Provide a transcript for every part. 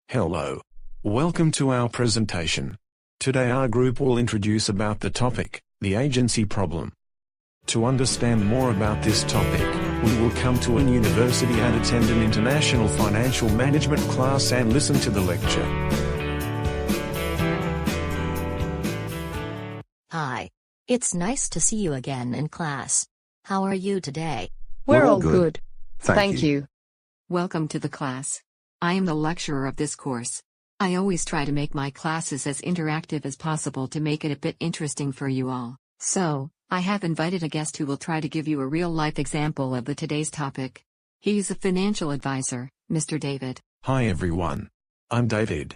Hello. Welcome to our presentation. Today our group will introduce about the topic, the agency problem. To understand more about this topic, we will come to an university and attend an international financial management class and listen to the lecture. Hi. It's nice to see you again in class. How are you today? We're all good. Thank you. Welcome to the class. I am the lecturer of this course. I always try to make my classes as interactive as possible to make it a bit interesting for you all. So, I have invited a guest who will try to give you a real-life example of today's topic. He's a financial advisor, Mr. David. Hi everyone. I'm David.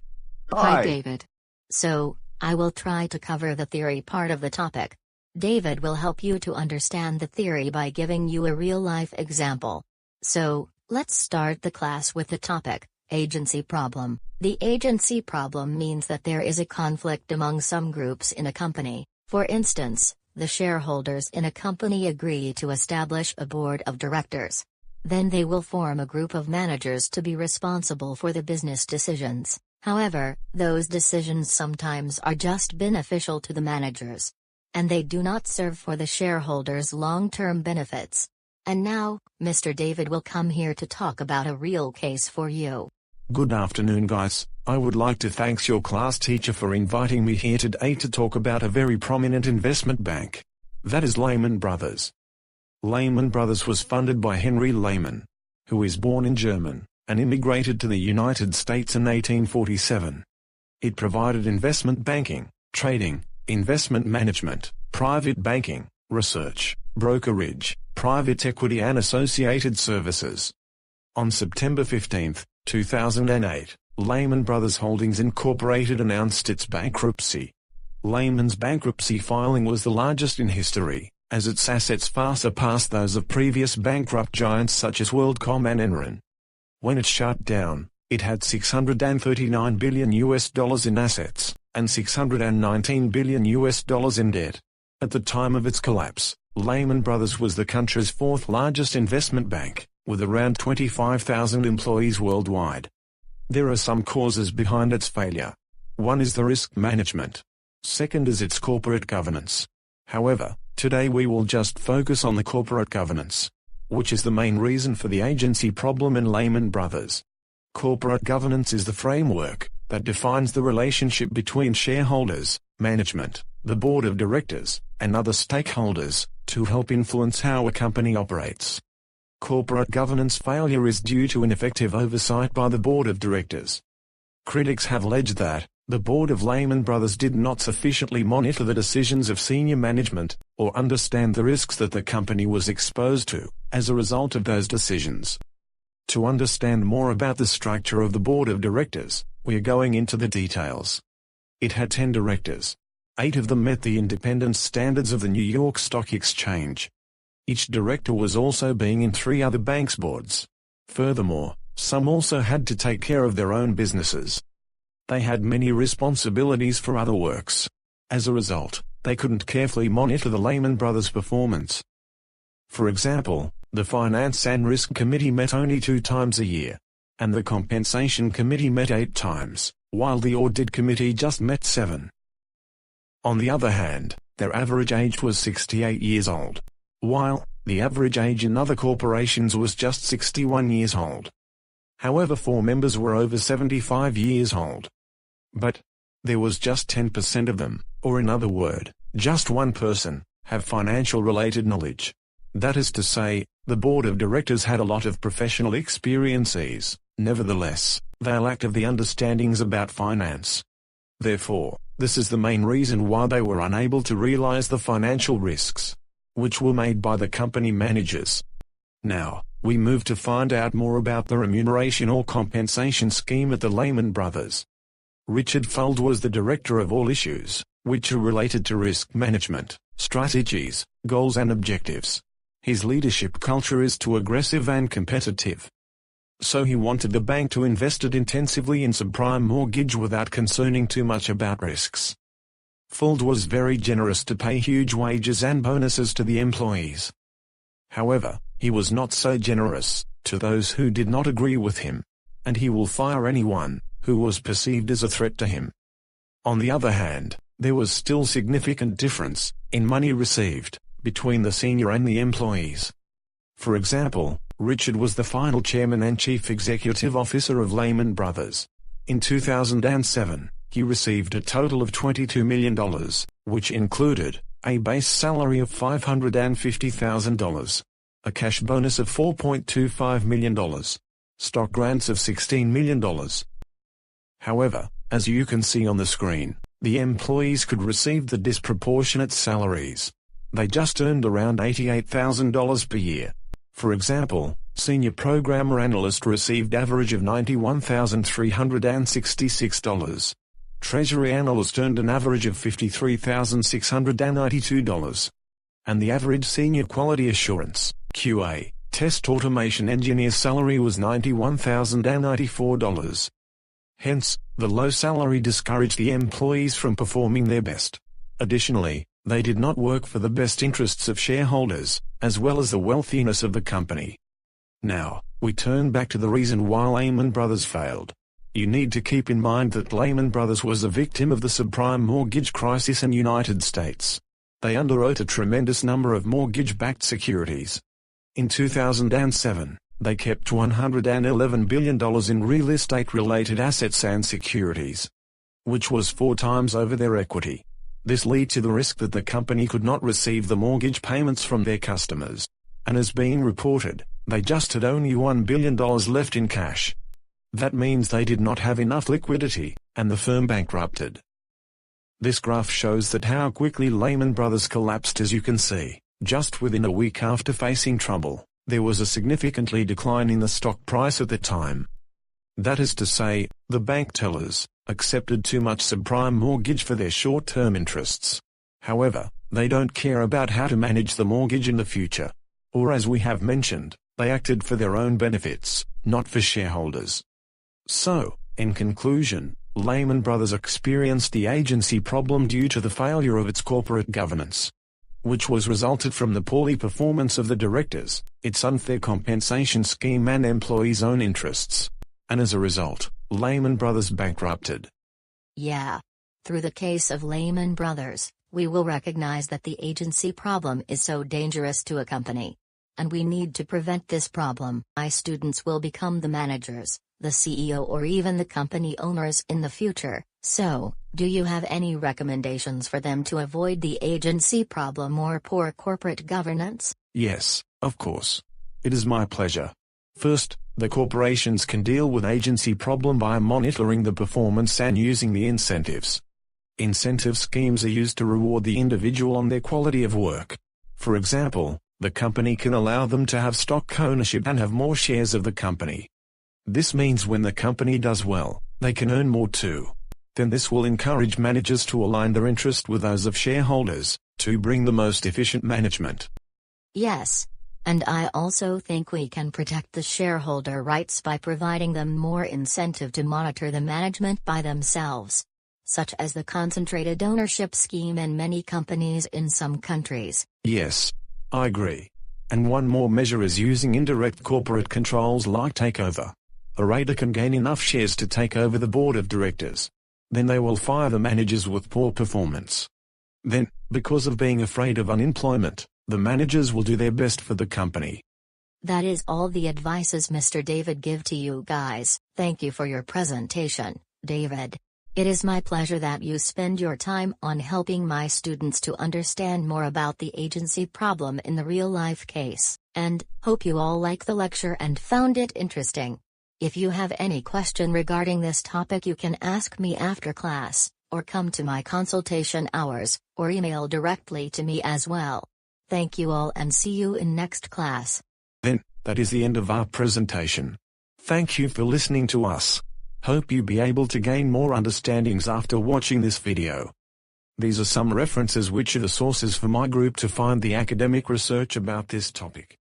Hi, David. So, I will try to cover the theory part of the topic. David will help you to understand the theory by giving you a real-life example. So, let's start the class with the topic, agency problem. The agency problem means that there is a conflict among some groups in a company. For instance, the shareholders in a company agree to establish a board of directors. Then they will form a group of managers to be responsible for the business decisions. However, those decisions sometimes are just beneficial to the managers, and they do not serve for the shareholders' long-term benefits. And now, Mr. David will come here to talk about a real case for you. Good afternoon guys. I would like to thank your class teacher for inviting me here today to talk about a very prominent investment bank. That is Lehman Brothers. Lehman Brothers was funded by Henry Lehman, who is born in Germany, and immigrated to the United States in 1847. It provided investment banking, trading, investment management, private banking, research, brokerage, private equity and associated services. On September 15, 2008, Lehman Brothers Holdings Incorporated announced its bankruptcy. Lehman's bankruptcy filing was the largest in history, as its assets far surpassed those of previous bankrupt giants such as WorldCom and Enron. When it shut down, it had $639 billion in assets, and $619 billion in debt. At the time of its collapse, Lehman Brothers was the country's fourth largest investment bank, with around 25,000 employees worldwide. There are some causes behind its failure. One is the risk management. Second is its corporate governance. However, today we will just focus on the corporate governance, which is the main reason for the agency problem in Lehman Brothers. Corporate governance is the framework that defines the relationship between shareholders, management, the board of directors, and other stakeholders, to help influence how a company operates. Corporate governance failure is due to ineffective oversight by the board of directors. Critics have alleged that the board of Lehman Brothers did not sufficiently monitor the decisions of senior management, or understand the risks that the company was exposed to, as a result of those decisions. To understand more about the structure of the board of directors, we are going into the details. It had 10 directors. 8 of them met the independence standards of the New York Stock Exchange. Each director was also being in 3 other banks' boards. Furthermore, some also had to take care of their own businesses. They had many responsibilities for other works. As a result, they couldn't carefully monitor the Lehman Brothers' performance. For example, the Finance and Risk Committee met only 2 times a year, and the Compensation Committee met 8 times, while the Audit Committee just met 7. On the other hand, their average age was 68 years old, while the average age in other corporations was just 61 years old. However, 4 members were over 75 years old. But there was just 10% of them, or in other words, just 1 person, have financial-related knowledge. That is to say, the board of directors had a lot of professional experiences. Nevertheless, they lacked of the understandings about finance. Therefore, this is the main reason why they were unable to realize the financial risks, which were made by the company managers. Now, we move to find out more about the remuneration or compensation scheme at the Lehman Brothers. Richard Fuld was the director of all issues, which are related to risk management, strategies, goals and objectives. His leadership culture is too aggressive and competitive. So he wanted the bank to invest it intensively in subprime mortgage without concerning too much about risks. Fuld was very generous to pay huge wages and bonuses to the employees. However, he was not so generous to those who did not agree with him, and he will fire anyone who was perceived as a threat to him. On the other hand, there was still significant difference in money received between the senior and the employees. For example, Richard was the final chairman and chief executive officer of Lehman Brothers. In 2007, he received a total of $22 million, which included a base salary of $550,000, a cash bonus of $4.25 million, stock grants of $16 million. However, as you can see on the screen, the employees could receive the disproportionate salaries. They just earned around $88,000 per year. For example, senior programmer analyst received average of $91,366. Treasury analyst earned an average of $53,692. And the average senior quality assurance (QA) test automation engineer's salary was $91,094. Hence, the low salary discouraged the employees from performing their best. Additionally, they did not work for the best interests of shareholders, as well as the wealthiness of the company. Now, we turn back to the reason why Lehman Brothers failed. You need to keep in mind that Lehman Brothers was a victim of the subprime mortgage crisis in the United States. They underwrote a tremendous number of mortgage-backed securities. In 2007, they kept $111 billion in real estate-related assets and securities, which was 4 times over their equity. This led to the risk that the company could not receive the mortgage payments from their customers. And as being reported, they just had only $1 billion left in cash. That means they did not have enough liquidity, and the firm bankrupted. This graph shows that how quickly Lehman Brothers collapsed. As you can see, just within a week after facing trouble, there was a significantly decline in the stock price at the time. That is to say, the bank tellers accepted too much subprime mortgage for their short-term interests. However, they don't care about how to manage the mortgage in the future. Or as we have mentioned, they acted for their own benefits, not for shareholders. So, in conclusion, Lehman Brothers experienced the agency problem due to the failure of its corporate governance, which was resulted from the poorly performance of the directors, its unfair compensation scheme and employees' own interests. And as a result, Lehman Brothers bankrupted. Yeah. Through the case of Lehman Brothers, we will recognize that the agency problem is so dangerous to a company. And we need to prevent this problem. My students will become the managers, the CEO, or even the company owners in the future. So, do you have any recommendations for them to avoid the agency problem or poor corporate governance? Yes, of course. It is my pleasure. First, the corporations can deal with agency problem by monitoring the performance and using the incentives. Incentive schemes are used to reward the individual on their quality of work. For example, the company can allow them to have stock ownership and have more shares of the company. This means when the company does well, they can earn more too. Then this will encourage managers to align their interest with those of shareholders, to bring the most efficient management. Yes. And I also think we can protect the shareholder rights by providing them more incentive to monitor the management by themselves, such as the concentrated ownership scheme in many companies in some countries. Yes, I agree. And one more measure is using indirect corporate controls like takeover. A raider can gain enough shares to take over the board of directors. Then they will fire the managers with poor performance. Then, because of being afraid of unemployment, the managers will do their best for the company. That is all the advices Mr. David give to you guys. Thank you for your presentation, David. It is my pleasure that you spend your time on helping my students to understand more about the agency problem in the real-life case, and hope you all like the lecture and found it interesting. If you have any question regarding this topic, you can ask me after class, or come to my consultation hours, or email directly to me as well. Thank you all and see you in next class. Then, that is the end of our presentation. Thank you for listening to us. Hope you be able to gain more understandings after watching this video. These are some references which are the sources for my group to find the academic research about this topic.